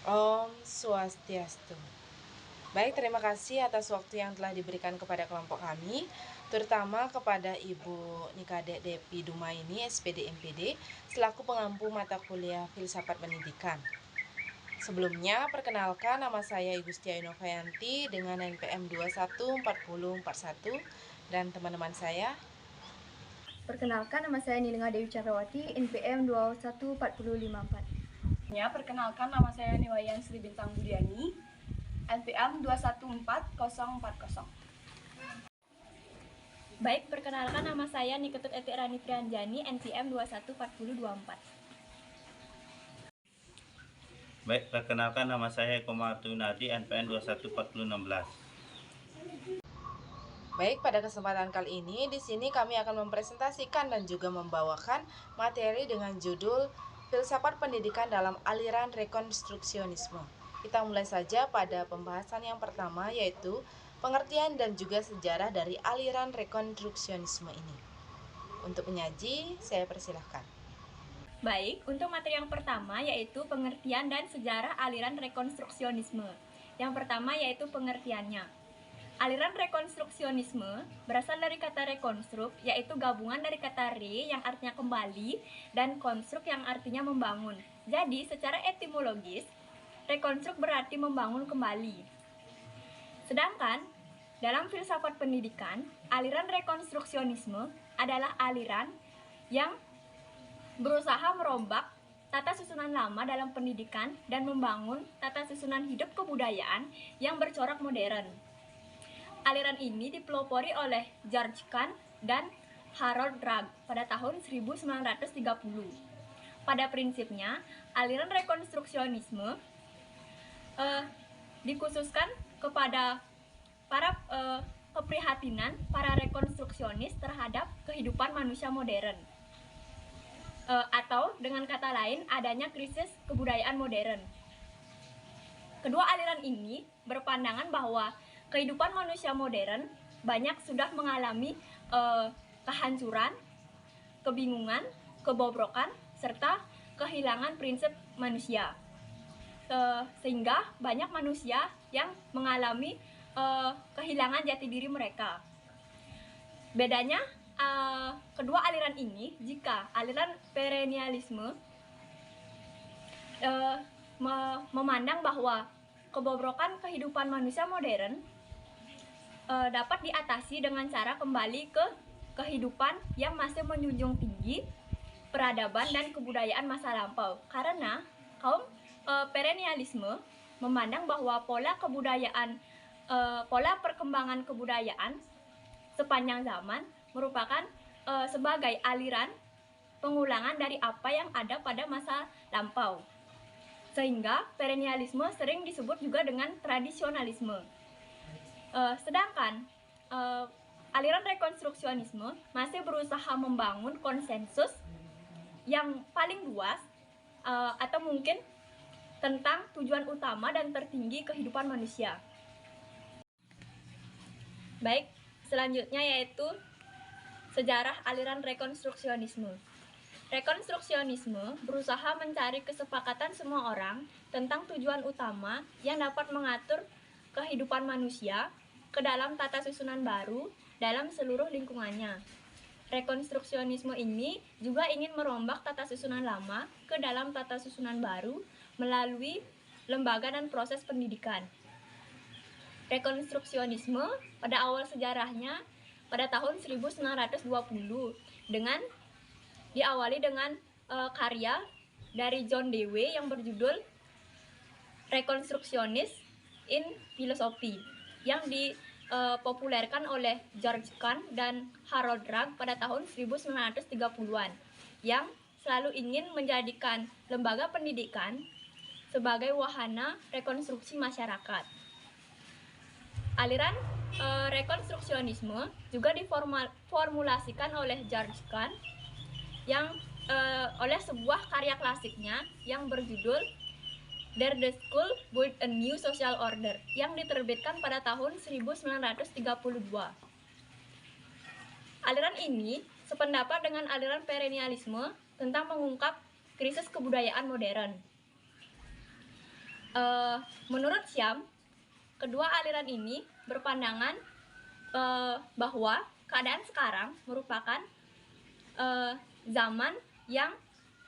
Om Swastiastu. Baik, terima kasih atas waktu yang telah diberikan kepada kelompok kami, terutama kepada Ibu Nikade Depi Dumaini, SPD MPD, selaku pengampu mata kuliah Filsafat Pendidikan. Sebelumnya, perkenalkan nama saya Igustia Inovayanti dengan NPM 214041 dan teman-teman saya. Perkenalkan, nama saya Nilinga Dewi Cakrawati, NPM 214054. Ya, perkenalkan nama saya Niwayan Sri Bintang Budiani, NPM 214040. Baik, perkenalkan nama saya Niketut Eti Rani Prianjani, NPM 214024. Baik, perkenalkan nama saya Eko Martunadi, NPM 214016. Baik, pada kesempatan kali ini di sini kami akan mempresentasikan dan juga membawakan materi dengan judul Filsafat Pendidikan dalam Aliran Rekonstruksionisme. Kita mulai saja pada pembahasan yang pertama, yaitu pengertian dan juga sejarah dari aliran rekonstruksionisme ini. Untuk penyaji, saya persilahkan. Baik, untuk materi yang pertama yaitu pengertian dan sejarah aliran rekonstruksionisme. Yang pertama yaitu pengertiannya. Aliran rekonstruksionisme berasal dari kata rekonstruk, yaitu gabungan dari kata re yang artinya kembali dan konstruk yang artinya membangun. Jadi, secara etimologis, rekonstruk berarti membangun kembali. Sedangkan, dalam filsafat pendidikan, aliran rekonstruksionisme adalah aliran yang berusaha merombak tata susunan lama dalam pendidikan dan membangun tata susunan hidup kebudayaan yang bercorak modern. Aliran ini dipelopori oleh George Kahn dan Harold Drake pada tahun 1930. Pada prinsipnya, aliran rekonstruksionisme dikhususkan kepada keprihatinan para rekonstruksionis terhadap kehidupan manusia modern. Atau dengan kata lain, adanya krisis kebudayaan modern. Kedua aliran ini berpandangan bahwa kehidupan manusia modern banyak sudah mengalami kehancuran, kebingungan, kebobrokan, serta kehilangan prinsip manusia. Sehingga banyak manusia yang mengalami kehilangan jati diri mereka. Bedanya kedua aliran ini, jika aliran perennialisme memandang bahwa kebobrokan kehidupan manusia modern dapat diatasi dengan cara kembali ke kehidupan yang masih menjunjung tinggi peradaban dan kebudayaan masa lampau. Karena kaum perennialisme memandang bahwa pola perkembangan kebudayaan sepanjang zaman merupakan sebagai aliran pengulangan dari apa yang ada pada masa lampau. Sehingga perennialisme sering disebut juga dengan tradisionalisme. Sedangkan aliran rekonstruksionisme masih berusaha membangun konsensus yang paling luas atau mungkin tentang tujuan utama dan tertinggi kehidupan manusia. Baik, selanjutnya yaitu sejarah aliran rekonstruksionisme. Rekonstruksionisme berusaha mencari kesepakatan semua orang tentang tujuan utama yang dapat mengatur kehidupan manusia ke dalam tata susunan baru dalam seluruh lingkungannya. Rekonstruksionisme ini juga ingin merombak tata susunan lama ke dalam tata susunan baru melalui lembaga dan proses pendidikan. Rekonstruksionisme pada awal sejarahnya pada tahun 1920 diawali dengan karya dari John Dewey yang berjudul Reconstructionist in Philosophy yang dipopulerkan oleh George Kahn dan Harold Drake pada tahun 1930-an yang selalu ingin menjadikan lembaga pendidikan sebagai wahana rekonstruksi masyarakat. Aliran rekonstruksionisme juga diformulasikan oleh George Kahn yang oleh sebuah karya klasiknya yang berjudul Der the School Built a New Social Order yang diterbitkan pada tahun 1932. Aliran ini sependapat dengan aliran perennialisme tentang mengungkap krisis kebudayaan modern. Menurut Syam, kedua aliran ini berpandangan bahwa keadaan sekarang merupakan zaman yang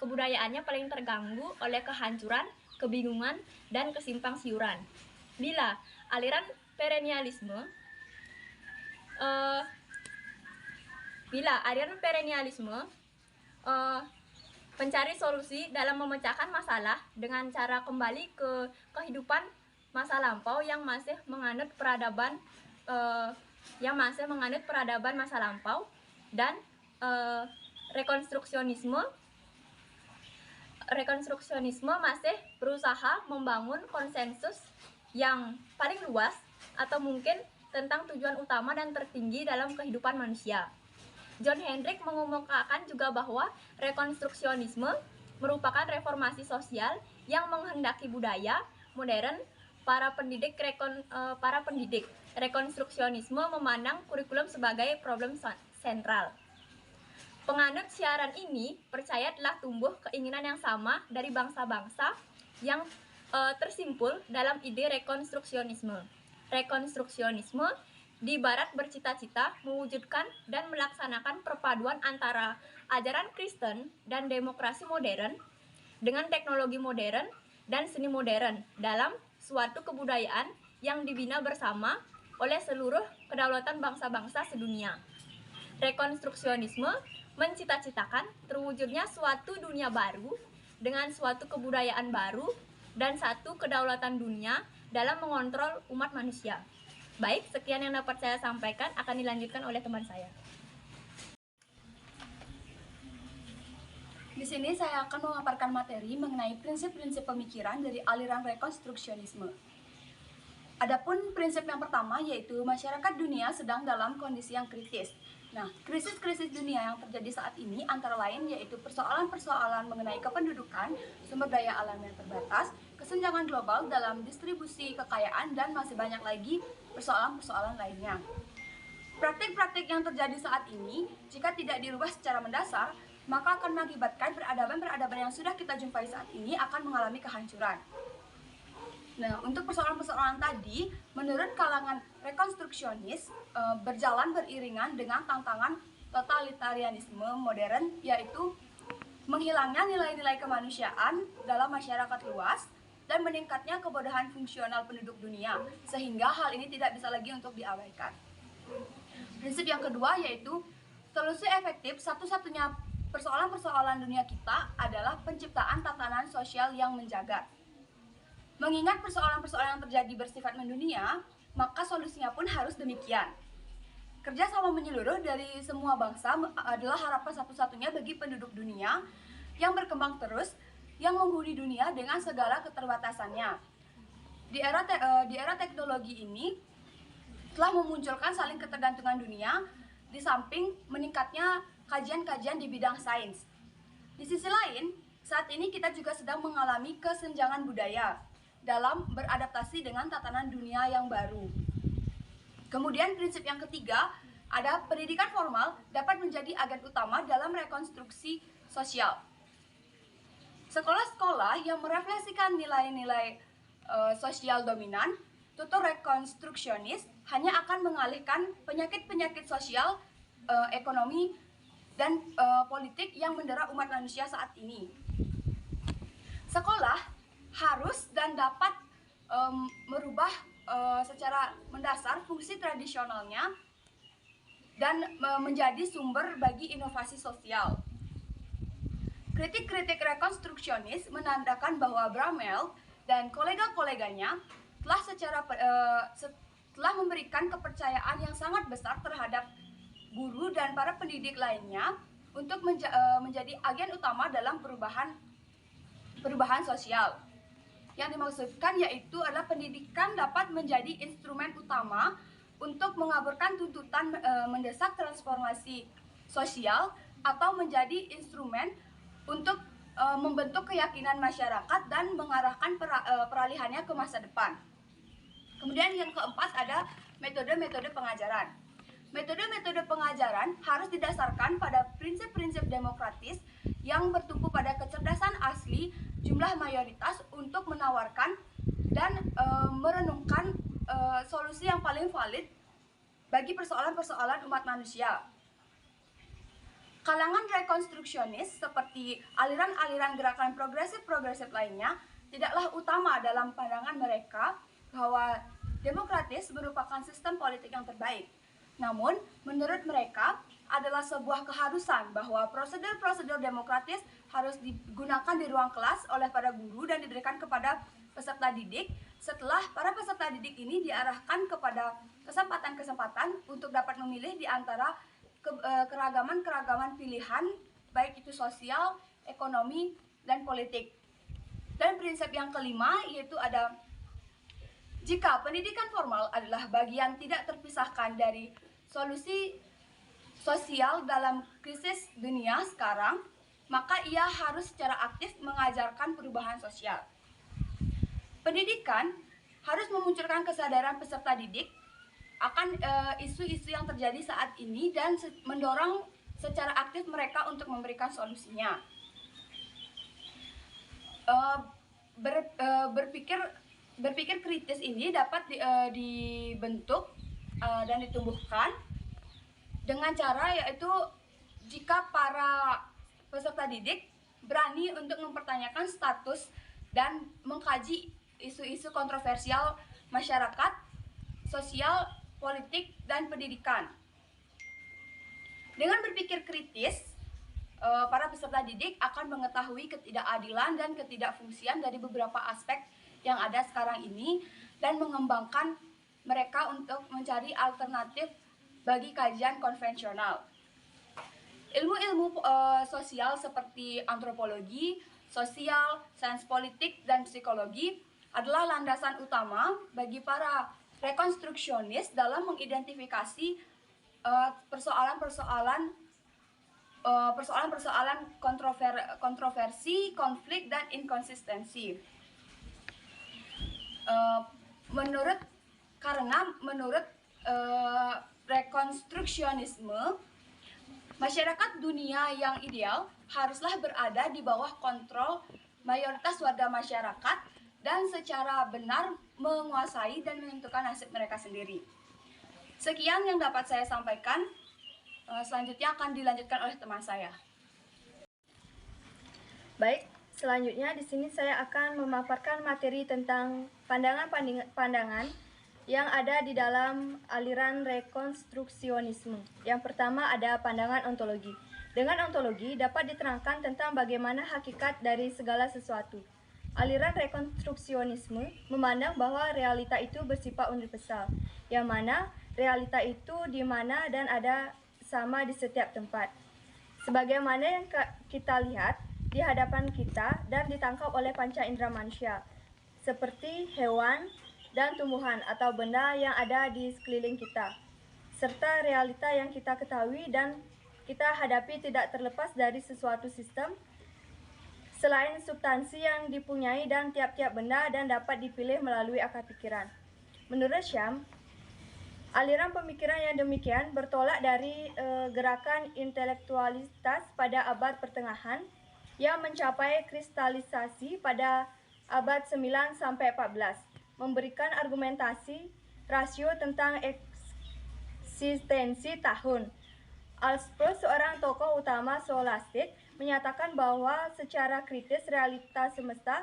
kebudayaannya paling terganggu oleh kehancuran, kebingungan, dan kesimpang siuran. Bila aliran perennialisme mencari solusi dalam memecahkan masalah dengan cara kembali ke kehidupan masa lampau yang masih menganut peradaban masa lampau, dan rekonstruksionisme masih berusaha membangun konsensus yang paling luas atau mungkin tentang tujuan utama dan tertinggi dalam kehidupan manusia. John Hendrick mengemukakan juga bahwa rekonstruksionisme merupakan reformasi sosial yang menghendaki budaya modern. Para pendidik rekonstruksionisme memandang kurikulum sebagai problem sentral. Penganut siaran ini percaya telah tumbuh keinginan yang sama dari bangsa-bangsa yang tersimpul dalam ide rekonstruksionisme. Rekonstruksionisme di Barat bercita-cita mewujudkan dan melaksanakan perpaduan antara ajaran Kristen dan demokrasi modern dengan teknologi modern dan seni modern dalam suatu kebudayaan yang dibina bersama oleh seluruh kedaulatan bangsa-bangsa sedunia. Rekonstruksionisme mencita-citakan terwujudnya suatu dunia baru dengan suatu kebudayaan baru dan satu kedaulatan dunia dalam mengontrol umat manusia. Baik, sekian yang dapat saya sampaikan, akan dilanjutkan oleh teman saya. Di sini saya akan memaparkan materi mengenai prinsip-prinsip pemikiran dari aliran rekonstruksionisme. Adapun prinsip yang pertama yaitu masyarakat dunia sedang dalam kondisi yang kritis. Nah, krisis-krisis dunia yang terjadi saat ini antara lain yaitu persoalan-persoalan mengenai kependudukan, sumber daya alam yang terbatas, kesenjangan global dalam distribusi kekayaan, dan masih banyak lagi persoalan-persoalan lainnya. Praktik-praktik yang terjadi saat ini, jika tidak dirubah secara mendasar, maka akan mengakibatkan peradaban-peradaban yang sudah kita jumpai saat ini akan mengalami kehancuran. Nah, untuk persoalan-persoalan tadi, menurut kalangan rekonstruksionis, berjalan beriringan dengan tantangan totalitarianisme modern, yaitu menghilangnya nilai-nilai kemanusiaan dalam masyarakat luas dan meningkatnya kebodohan fungsional penduduk dunia, sehingga hal ini tidak bisa lagi untuk diabaikan. Prinsip yang kedua yaitu solusi efektif satu-satunya persoalan-persoalan dunia kita adalah penciptaan tatanan sosial yang menjaga. Mengingat persoalan-persoalan yang terjadi bersifat mendunia, maka solusinya pun harus demikian. Kerjasama menyeluruh dari semua bangsa adalah harapan satu-satunya bagi penduduk dunia yang berkembang terus, yang menghuni dunia dengan segala keterbatasannya. Di era teknologi ini telah memunculkan saling ketergantungan dunia, di samping meningkatnya kajian-kajian di bidang sains. Di sisi lain, saat ini kita juga sedang mengalami kesenjangan budaya dalam beradaptasi dengan tatanan dunia yang baru. Kemudian prinsip yang ketiga, ada pendidikan formal dapat menjadi agen utama dalam rekonstruksi sosial. Sekolah-sekolah yang merefleksikan nilai-nilai sosial dominan, tutur rekonstruksionis hanya akan mengalihkan penyakit-penyakit sosial, ekonomi, dan politik yang mendera umat manusia saat ini. Sekolah harus dan dapat merubah secara mendasar fungsi tradisionalnya dan menjadi sumber bagi inovasi sosial. Kritik-kritik rekonstruksionis menandakan bahwa Bramel dan kolega-koleganya telah memberikan kepercayaan yang sangat besar terhadap guru dan para pendidik lainnya untuk menjadi agen utama dalam perubahan sosial. Yang dimaksudkan yaitu adalah pendidikan dapat menjadi instrumen utama untuk mengaburkan tuntutan mendesak transformasi sosial atau menjadi instrumen untuk membentuk keyakinan masyarakat dan mengarahkan peralihannya ke masa depan. Kemudian yang keempat ada metode-metode pengajaran. Metode-metode pengajaran harus didasarkan pada prinsip-prinsip demokratis yang bertumpu pada kecerdasan asli jumlah mayoritas untuk menawarkan dan merenungkan solusi yang paling valid bagi persoalan-persoalan umat manusia. Kalangan rekonstruksionis seperti aliran-aliran gerakan progresif lainnya tidaklah utama dalam pandangan mereka bahwa demokratis merupakan sistem politik yang terbaik. Namun, menurut mereka adalah sebuah keharusan bahwa prosedur-prosedur demokratis harus digunakan di ruang kelas oleh para guru dan diberikan kepada peserta didik setelah para peserta didik ini diarahkan kepada kesempatan-kesempatan untuk dapat memilih di antara keragaman-keragaman pilihan, baik itu sosial, ekonomi, dan politik. Dan prinsip yang kelima yaitu ada, jika pendidikan formal adalah bagian tidak terpisahkan dari solusi sosial dalam krisis dunia sekarang, maka ia harus secara aktif mengajarkan perubahan sosial. Pendidikan harus memunculkan kesadaran peserta didik akan isu-isu yang terjadi saat ini dan mendorong secara aktif mereka untuk memberikan solusinya. Berpikir kritis ini dapat dibentuk dan ditumbuhkan dengan cara yaitu jika para peserta didik berani untuk mempertanyakan status dan mengkaji isu-isu kontroversial masyarakat, sosial, politik, dan pendidikan. Dengan berpikir kritis, para peserta didik akan mengetahui ketidakadilan dan ketidakfungsian dari beberapa aspek yang ada sekarang ini dan mengembangkan mereka untuk mencari alternatif bagi kajian konvensional. Ilmu-ilmu sosial seperti antropologi, sosial, sains politik, dan psikologi adalah landasan utama bagi para rekonstruksionis dalam mengidentifikasi persoalan-persoalan kontroversi, konflik, dan inkonsistensi. Menurut rekonstruksionisme, masyarakat dunia yang ideal haruslah berada di bawah kontrol mayoritas warga masyarakat dan secara benar menguasai dan menentukan nasib mereka sendiri. Sekian yang dapat saya sampaikan. Selanjutnya akan dilanjutkan oleh teman saya. Baik, selanjutnya di sini saya akan memaparkan materi tentang pandangan-pandangan yang ada di dalam aliran rekonstruksionisme. Yang pertama ada pandangan ontologi. Dengan ontologi dapat diterangkan tentang bagaimana hakikat dari segala sesuatu. Aliran rekonstruksionisme memandang bahwa realita itu bersifat universal, yang mana realita itu di mana dan ada sama di setiap tempat. Sebagaimana yang kita lihat di hadapan kita dan ditangkap oleh panca indera manusia, seperti hewan dan tumbuhan atau benda yang ada di sekeliling kita, serta realita yang kita ketahui dan kita hadapi tidak terlepas dari sesuatu sistem selain substansi yang dipunyai dan tiap-tiap benda dan dapat dipilih melalui akal pikiran. Menurut Sham, aliran pemikiran yang demikian bertolak dari gerakan intelektualitas pada abad pertengahan yang mencapai kristalisasi pada abad 9 sampai 14, memberikan argumentasi rasio tentang eksistensi tahun. Alspers, seorang tokoh utama skolastik, menyatakan bahwa secara kritis realitas semesta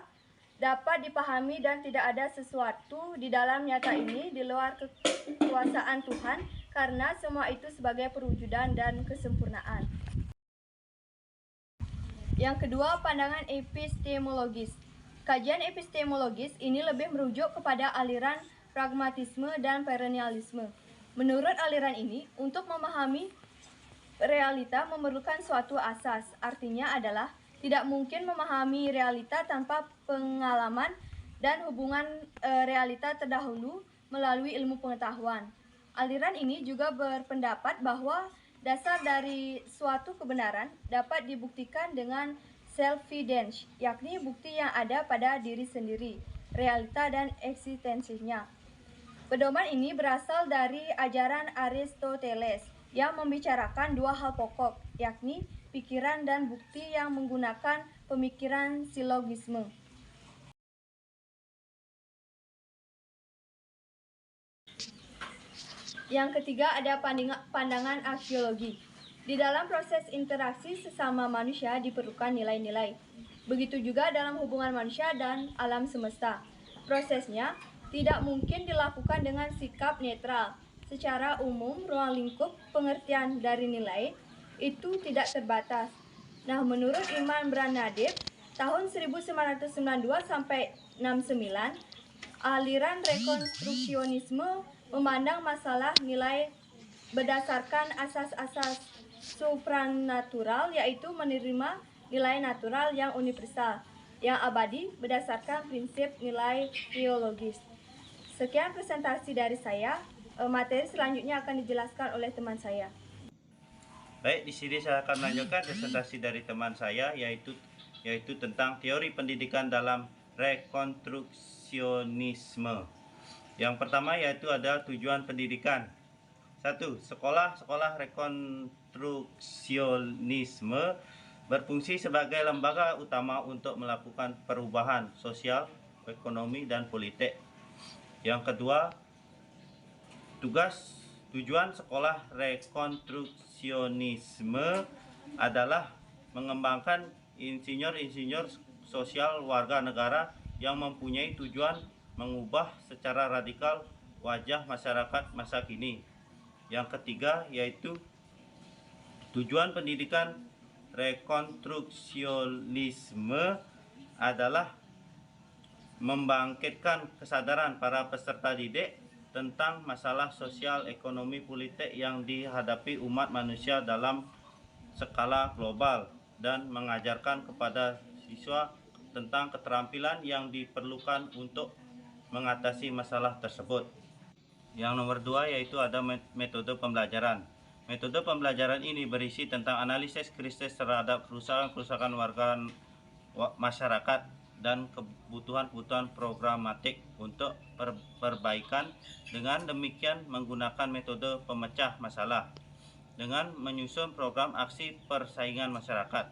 dapat dipahami dan tidak ada sesuatu di dalam nyata ini di luar kekuasaan Tuhan, karena semua itu sebagai perwujudan dan kesempurnaan. Yang kedua, pandangan epistemologis. Kajian epistemologis ini lebih merujuk kepada aliran pragmatisme dan perennialisme. Menurut aliran ini, untuk memahami realita memerlukan suatu asas, artinya adalah tidak mungkin memahami realita tanpa pengalaman dan hubungan realita terdahulu melalui ilmu pengetahuan. Aliran ini juga berpendapat bahwa dasar dari suatu kebenaran dapat dibuktikan dengan self-evidence, yakni bukti yang ada pada diri sendiri, realita dan eksistensinya. Pedoman ini berasal dari ajaran Aristoteles yang membicarakan dua hal pokok, yakni pikiran dan bukti yang menggunakan pemikiran silogisme. Yang ketiga ada pandangan arkeologi. Di dalam proses interaksi sesama manusia diperlukan nilai-nilai. Begitu juga dalam hubungan manusia dan alam semesta. Prosesnya tidak mungkin dilakukan dengan sikap netral. Secara umum, ruang lingkup pengertian dari nilai itu tidak terbatas. Nah, menurut Iman Branadib, tahun 1992 sampai 69, aliran rekonstruksionisme memandang masalah nilai berdasarkan asas-asas supranatural, yaitu menerima nilai natural yang universal, yang abadi berdasarkan prinsip nilai teologis. Sekian presentasi dari saya. Materi selanjutnya akan dijelaskan oleh teman saya. Baik, di sini saya akan melanjutkan presentasi dari teman saya yaitu tentang teori pendidikan dalam rekonstruksionisme. Yang pertama yaitu ada tujuan pendidikan. 1. Sekolah rekonstruksionisme berfungsi sebagai lembaga utama untuk melakukan perubahan sosial, ekonomi, dan politik. Yang kedua, tujuan sekolah rekonstruksionisme adalah mengembangkan insinyur-insinyur sosial warga negara yang mempunyai tujuan mengubah secara radikal wajah masyarakat masa kini. Yang ketiga yaitu tujuan pendidikan rekonstruksionisme adalah membangkitkan kesadaran para peserta didik tentang masalah sosial, ekonomi, politik yang dihadapi umat manusia dalam skala global dan mengajarkan kepada siswa tentang keterampilan yang diperlukan untuk mengatasi masalah tersebut. Yang nomor 2 yaitu ada metode pembelajaran. Metode pembelajaran ini berisi tentang analisis kritis terhadap kerusakan warga masyarakat dan kebutuhan-kebutuhan programatik untuk perbaikan. Dengan demikian menggunakan metode pemecah masalah dengan menyusun program aksi persaingan masyarakat.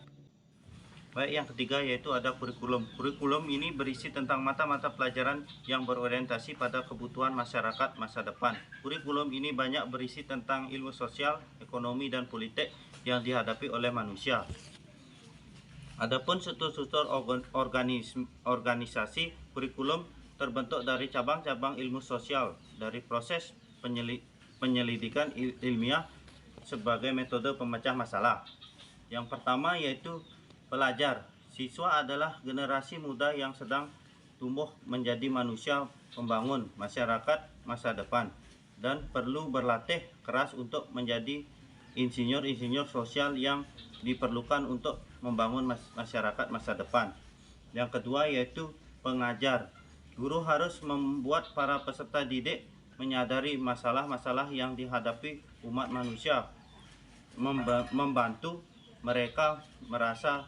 Baik, yang ketiga yaitu ada kurikulum. Kurikulum ini berisi tentang mata-mata pelajaran yang berorientasi pada kebutuhan masyarakat masa depan. Kurikulum ini banyak berisi tentang ilmu sosial, ekonomi, dan politik yang dihadapi oleh manusia. Adapun struktur organisasi kurikulum terbentuk dari cabang-cabang ilmu sosial dari proses penyelidikan ilmiah sebagai metode pemecah masalah. Yang pertama yaitu pelajar. Siswa adalah generasi muda yang sedang tumbuh menjadi manusia pembangun masyarakat masa depan dan perlu berlatih keras untuk menjadi insinyur-insinyur sosial yang diperlukan untuk membangun masyarakat masa depan. Yang kedua yaitu pengajar. Guru harus membuat para peserta didik menyadari masalah-masalah yang dihadapi umat manusia, membantu mereka merasa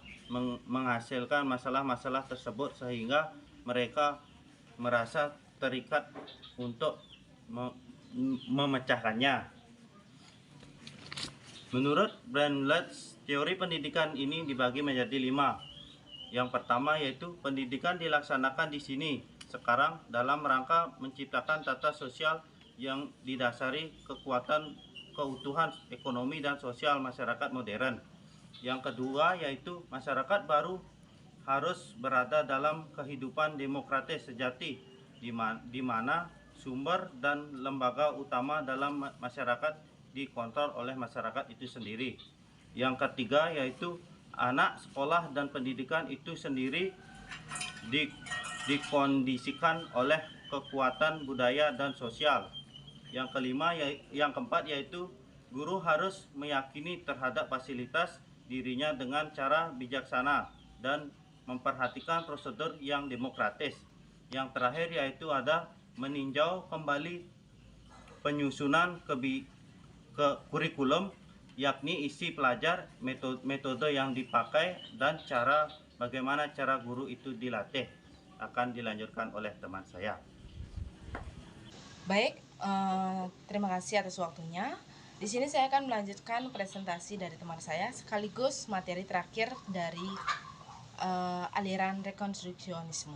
menghasilkan masalah-masalah tersebut sehingga mereka merasa terikat untuk memecahkannya. Menurut Brandeis, teori pendidikan ini dibagi menjadi 5. Yang pertama yaitu pendidikan dilaksanakan di sini sekarang dalam rangka menciptakan tata sosial yang didasari keutuhan ekonomi dan sosial masyarakat modern. Yang kedua yaitu masyarakat baru harus berada dalam kehidupan demokratis sejati di mana sumber dan lembaga utama dalam masyarakat dikontrol oleh masyarakat itu sendiri. Yang ketiga yaitu anak sekolah dan pendidikan itu sendiri dikondisikan oleh kekuatan budaya dan sosial. Yang keempat yaitu guru harus meyakini terhadap fasilitas dirinya dengan cara bijaksana dan memperhatikan prosedur yang demokratis. Yang terakhir yaitu ada meninjau kembali penyusunan ke kurikulum, yakni isi pelajar, metode yang dipakai, dan bagaimana cara guru itu dilatih. Akan dilanjutkan oleh teman saya. Baik, terima kasih atas waktunya. Di sini saya akan melanjutkan presentasi dari teman saya sekaligus materi terakhir dari aliran rekonstruksionisme,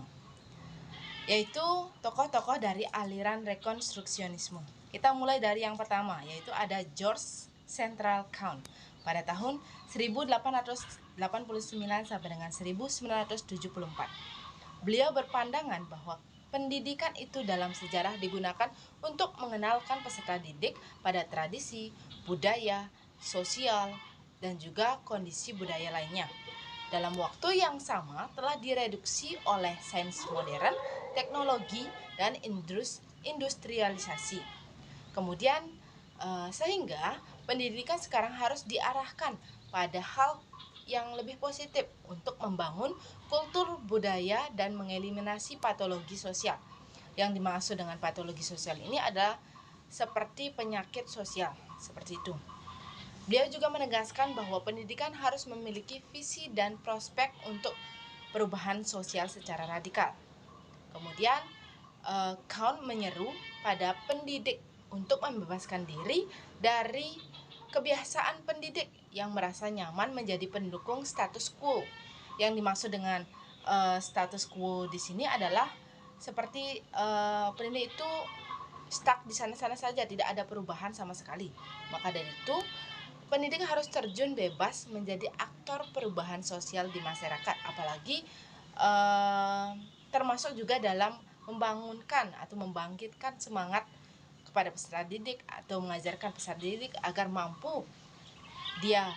yaitu tokoh-tokoh dari aliran rekonstruksionisme. Kita mulai dari yang pertama, yaitu ada George Central Count pada tahun 1889 sampai dengan 1974. Beliau berpandangan bahwa pendidikan itu dalam sejarah digunakan untuk mengenalkan peserta didik pada tradisi, budaya, sosial, dan juga kondisi budaya lainnya. Dalam waktu yang sama telah direduksi oleh sains modern, teknologi, dan industrialisasi. Kemudian sehingga pendidikan sekarang harus diarahkan pada hal yang lebih positif untuk membangun kultur budaya dan mengeliminasi patologi sosial. Yang dimaksud dengan patologi sosial ini adalah seperti penyakit sosial, seperti itu. Beliau juga menegaskan bahwa pendidikan harus memiliki visi dan prospek untuk perubahan sosial secara radikal. Kemudian, Count menyeru pada pendidik untuk membebaskan diri dari kebiasaan pendidik yang merasa nyaman menjadi pendukung status quo. Yang dimaksud dengan status quo di sini adalah seperti pendidik itu stuck di sana-sana saja, tidak ada perubahan sama sekali. Maka dari itu, pendidik harus terjun bebas menjadi aktor perubahan sosial di masyarakat, apalagi termasuk juga dalam membangunkan atau membangkitkan semangat kepada peserta didik atau mengajarkan peserta didik agar mampu dia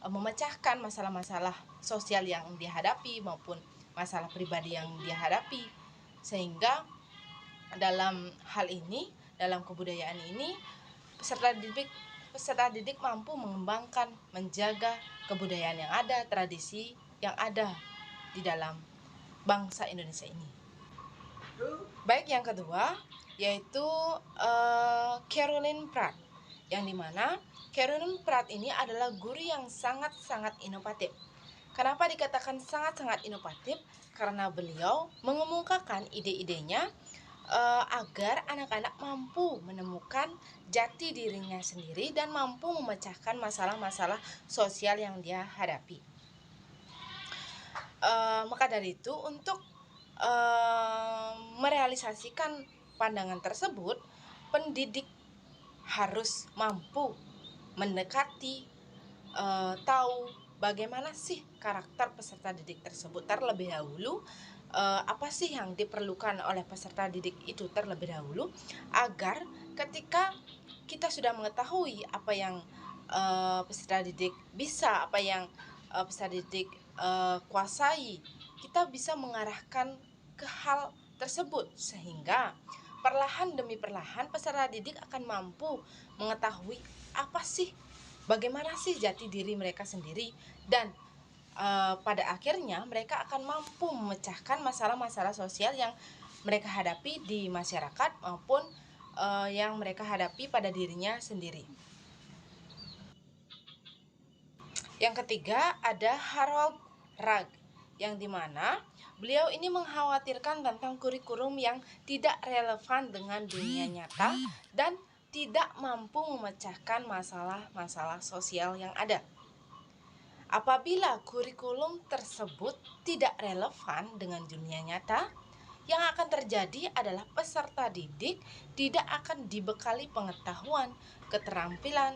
memecahkan masalah-masalah sosial yang dia hadapi maupun masalah pribadi yang dia hadapi, sehingga dalam hal ini, dalam kebudayaan ini, peserta didik mampu mengembangkan, menjaga kebudayaan yang ada, tradisi yang ada di dalam bangsa Indonesia ini. Baik, yang kedua yaitu Caroline Pratt, yang dimana Caroline Pratt ini adalah guru yang sangat-sangat inovatif. Kenapa dikatakan sangat-sangat inovatif? Karena beliau mengemukakan ide-idenya agar anak-anak mampu menemukan jati dirinya sendiri dan mampu memecahkan masalah-masalah sosial yang dia hadapi. Maka dari itu, untuk merealisasikan pandangan tersebut, pendidik harus mampu mendekati, tahu bagaimana sih karakter peserta didik tersebut terlebih dahulu, apa sih yang diperlukan oleh peserta didik itu terlebih dahulu, agar ketika kita sudah mengetahui apa yang peserta didik bisa, apa yang peserta didik kuasai, kita bisa mengarahkan ke hal tersebut, sehingga perlahan demi perlahan peserta didik akan mampu mengetahui apa sih, bagaimana sih jati diri mereka sendiri, dan pada akhirnya mereka akan mampu memecahkan masalah-masalah sosial yang mereka hadapi di masyarakat maupun yang mereka hadapi pada dirinya sendiri. Yang ketiga ada Harold Ragg, yang dimana beliau ini mengkhawatirkan tentang kurikulum yang tidak relevan dengan dunia nyata dan tidak mampu memecahkan masalah-masalah sosial yang ada. Apabila kurikulum tersebut tidak relevan dengan dunia nyata, yang akan terjadi adalah peserta didik tidak akan dibekali pengetahuan, keterampilan,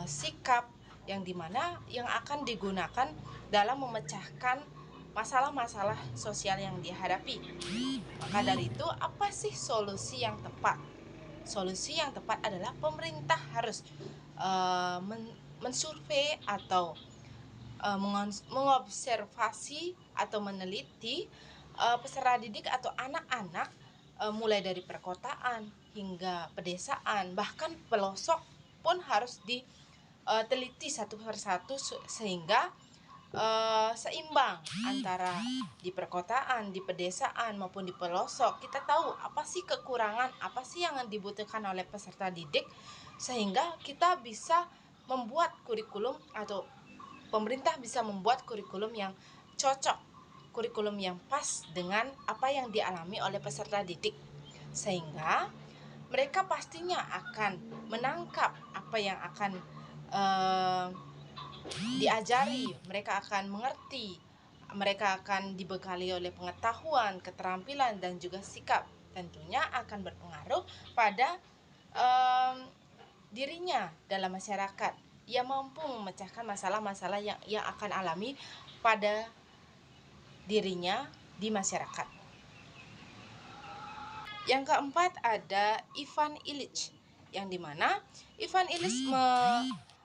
sikap yang dimana yang akan digunakan dalam memecahkan masalah-masalah sosial yang dihadapi. Maka dari itu, apa sih solusi yang tepat? Solusi yang tepat adalah pemerintah harus mensurvei atau mengobservasi atau meneliti peserta didik atau anak-anak mulai dari perkotaan hingga pedesaan, bahkan pelosok pun harus diteliti satu persatu sehingga seimbang antara di perkotaan, di pedesaan maupun di pelosok. Kita tahu apa sih kekurangan, apa sih yang dibutuhkan oleh peserta didik, sehingga kita bisa membuat kurikulum atau pemerintah bisa membuat kurikulum yang cocok, kurikulum yang pas dengan apa yang dialami oleh peserta didik, sehingga mereka pastinya akan menangkap apa yang akan diajari, mereka akan mengerti, mereka akan dibekali oleh pengetahuan, keterampilan, dan juga sikap. Tentunya akan berpengaruh pada dirinya dalam masyarakat. Ia mampu memecahkan masalah-masalah yang akan alami pada dirinya di masyarakat. Yang keempat ada Ivan Illich, yang dimana Ivan Illich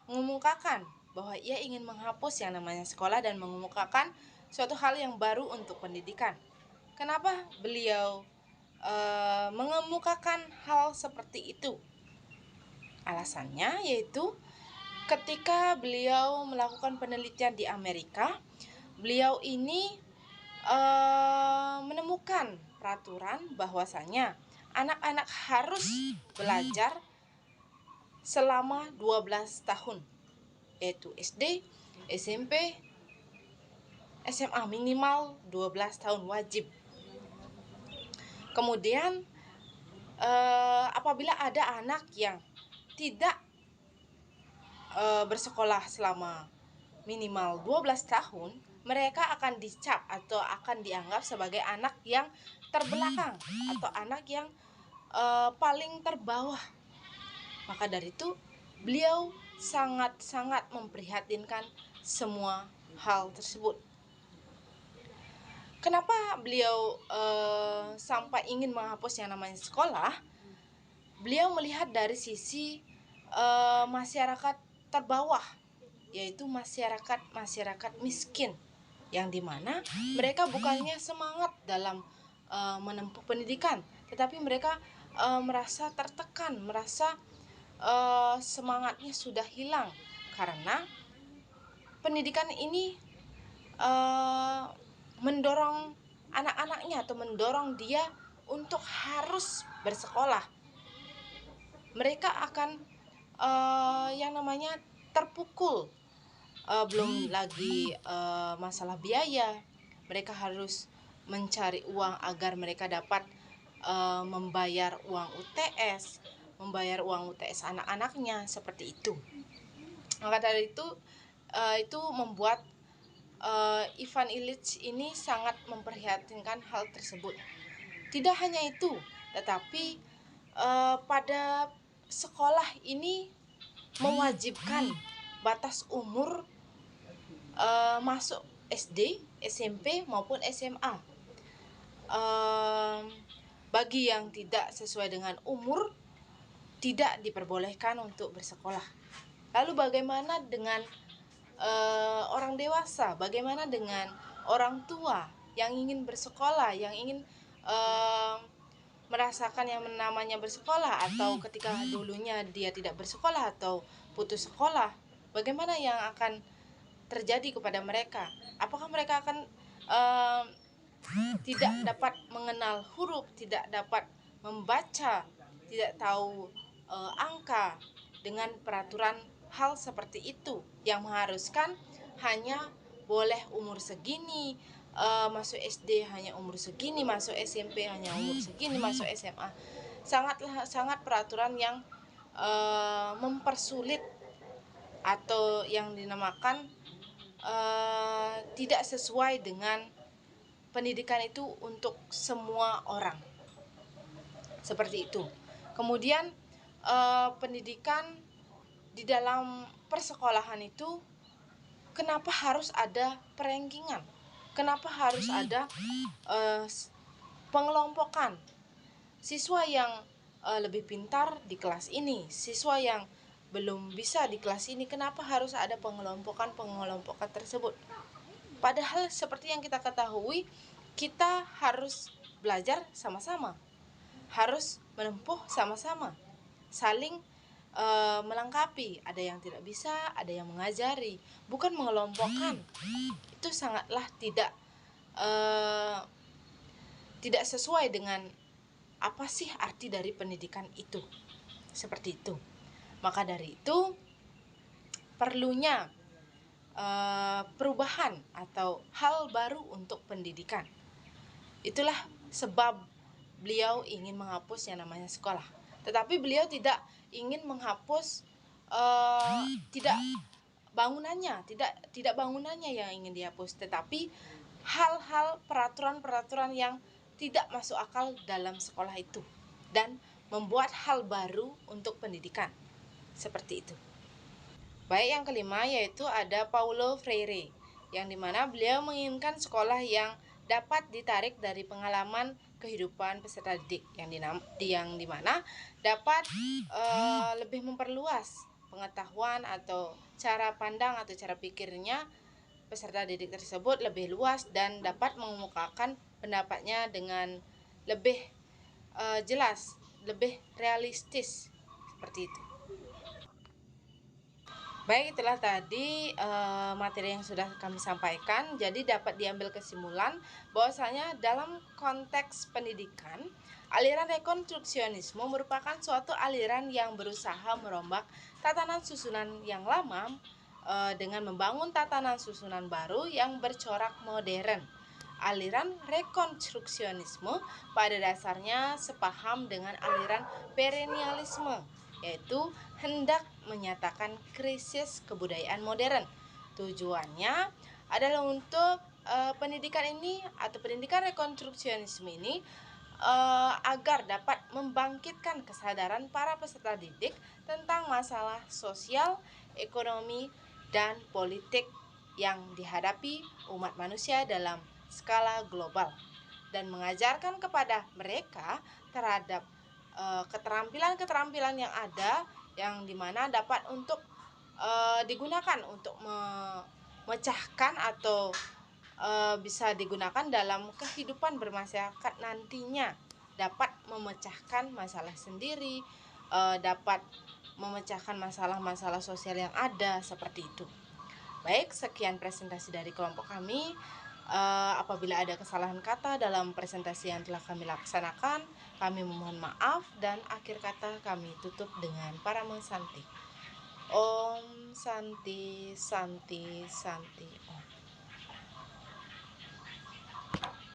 mengemukakan bahwa ia ingin menghapus yang namanya sekolah dan mengemukakan suatu hal yang baru untuk pendidikan. Kenapa beliau mengemukakan hal seperti itu? Alasannya yaitu ketika beliau melakukan penelitian di Amerika, beliau ini menemukan peraturan bahwasanya anak-anak harus belajar selama 12 tahun, yaitu SD, SMP, SMA minimal 12 tahun wajib. Kemudian apabila ada anak yang tidak bersekolah selama minimal 12 tahun, mereka akan dicap atau akan dianggap sebagai anak yang terbelakang atau anak yang paling terbawah. Maka dari itu beliau sangat-sangat memprihatinkan semua hal tersebut. Kenapa beliau sampai ingin menghapus yang namanya sekolah? Beliau melihat dari sisi masyarakat terbawah, yaitu masyarakat miskin, yang dimana mereka bukannya semangat dalam menempuh pendidikan, tetapi mereka merasa tertekan, merasa semangatnya sudah hilang karena pendidikan ini mendorong anak-anaknya atau mendorong dia untuk harus bersekolah. Mereka akan yang namanya terpukul, belum lagi masalah biaya. Mereka harus mencari uang agar mereka dapat membayar uang UTS, membayar uang UTS anak-anaknya, seperti itu. Maka dari itu membuat Ivan Illich ini sangat memprihatinkan hal tersebut. Tidak hanya itu, tetapi pada sekolah ini mewajibkan batas umur masuk SD, SMP maupun SMA. Bagi yang tidak sesuai dengan umur tidak diperbolehkan untuk bersekolah. Lalu bagaimana dengan orang dewasa? Bagaimana dengan orang tua yang ingin bersekolah, yang ingin merasakan yang namanya bersekolah, atau ketika dulunya dia tidak bersekolah atau putus sekolah? Bagaimana yang akan terjadi kepada mereka? Apakah mereka akan tidak dapat mengenal huruf, tidak dapat membaca, tidak tahu angka dengan peraturan hal seperti itu yang mengharuskan hanya boleh umur segini, masuk SD hanya umur segini, masuk SMP hanya umur segini, masuk SMA. Sangat peraturan yang mempersulit atau yang dinamakan tidak sesuai dengan pendidikan itu untuk semua orang. Seperti itu. Kemudian pendidikan di dalam persekolahan itu kenapa harus ada perankingan? Kenapa harus ada pengelompokan? Siswa yang lebih pintar di kelas ini, siswa yang belum bisa di kelas ini, kenapa harus ada pengelompokan tersebut? Padahal seperti yang kita ketahui, kita harus belajar sama-sama, harus menempuh sama-sama, saling melengkapi. Ada yang tidak bisa, ada yang mengajari, bukan mengelompokkan. Itu sangatlah tidak sesuai dengan apa sih arti dari pendidikan itu. Seperti itu. Maka dari itu perlunya perubahan atau hal baru untuk pendidikan. Itulah sebab beliau ingin menghapus yang namanya sekolah. Tetapi beliau tidak ingin menghapus tidak bangunannya yang ingin dihapus, tetapi hal-hal peraturan yang tidak masuk akal dalam sekolah itu, dan membuat hal baru untuk pendidikan. Seperti itu. Baik, yang kelima yaitu ada Paulo Freire, yang dimana beliau menginginkan sekolah yang dapat ditarik dari pengalaman kehidupan peserta didik, yang dimana dapat lebih memperluas pengetahuan atau cara pandang atau cara pikirnya peserta didik tersebut lebih luas dan dapat mengemukakan pendapatnya dengan lebih jelas, lebih realistis, seperti itu. Baik, itulah tadi materi yang sudah kami sampaikan. Jadi dapat diambil kesimpulan bahwasanya dalam konteks pendidikan, aliran rekonstruksionisme merupakan suatu aliran yang berusaha merombak tatanan susunan yang lama dengan membangun tatanan susunan baru yang bercorak modern. Aliran rekonstruksionisme pada dasarnya sepaham dengan aliran perennialisme, yaitu hendak menyatakan krisis kebudayaan modern. Tujuannya adalah untuk pendidikan ini atau pendidikan rekonstruksionisme ini agar dapat membangkitkan kesadaran para peserta didik tentang masalah sosial, ekonomi, dan politik yang dihadapi umat manusia dalam skala global, dan mengajarkan kepada mereka terhadap keterampilan-keterampilan yang ada, yang dimana dapat untuk digunakan untuk memecahkan atau bisa digunakan dalam kehidupan bermasyarakat nantinya, dapat memecahkan masalah sendiri, dapat memecahkan masalah-masalah sosial yang ada, seperti itu. Baik, sekian presentasi dari kelompok kami. Apabila ada kesalahan kata dalam presentasi yang telah kami laksanakan, kami memohon maaf, dan akhir kata kami tutup dengan Parama Santi. Om Santi Santi Santi Om.